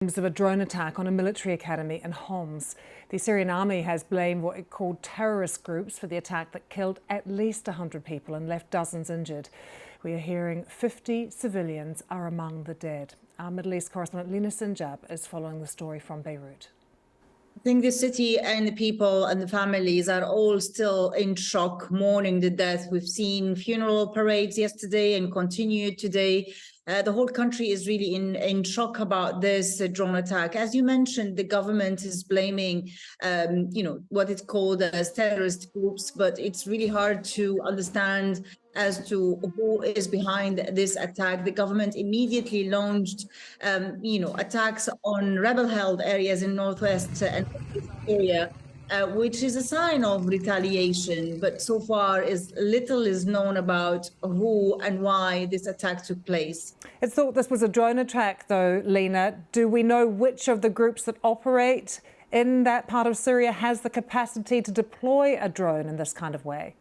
Of a drone attack on a military academy in Homs. The Syrian army has blamed what it called terrorist groups for the attack that killed at least 100 people and left dozens injured. We are hearing 50 civilians are among the dead. Our Middle East correspondent Lina Sinjab is following the story from Beirut. I think the city and the people and the families are all still in shock, mourning the death. We've seen funeral parades yesterday and continue today. The whole country is really in shock about this drone attack. As you mentioned, the government is blaming, what it's called as terrorist groups, but it's really hard to understand as to who is behind this attack. The government immediately launched, attacks on rebel-held areas in northwest and Syria, which is a sign of retaliation. But so far, little is known about who and why this attack took place. It's thought this was a drone attack, though, Lina. Do we know which of the groups that operate in that part of Syria has the capacity to deploy a drone in this kind of way?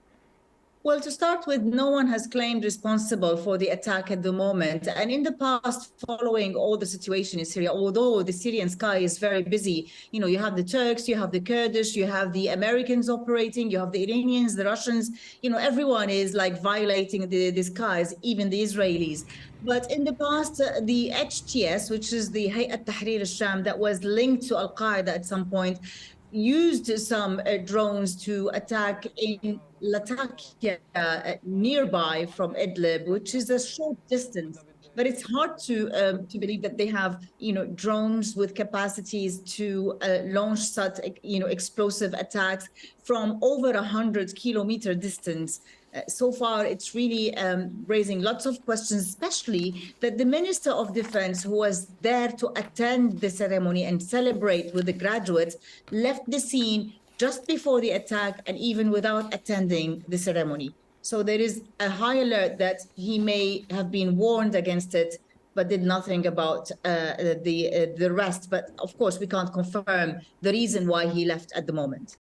Well, to start with, no one has claimed responsible for the attack at the moment. And in the past, following all the situation in Syria, although the Syrian sky is very busy, you have the Turks, you have the Kurdish, you have the Americans operating, you have the Iranians, the Russians, everyone is like violating the skies, even the Israelis. But in the past, the HTS, which is the Hayat Tahrir al-Sham, that was linked to Al-Qaeda at some point, used some drones to attack in Latakia, nearby from Idlib, which is a short distance. But it's hard to believe that they have, drones with capacities to launch such, explosive attacks from over 100-kilometer distance. So far, it's really raising lots of questions, especially that the Minister of Defense, who was there to attend the ceremony and celebrate with the graduates, left the scene just before the attack and even without attending the ceremony. So there is a high alert that he may have been warned against it, but did nothing about the rest. But of course, we can't confirm the reason why he left at the moment.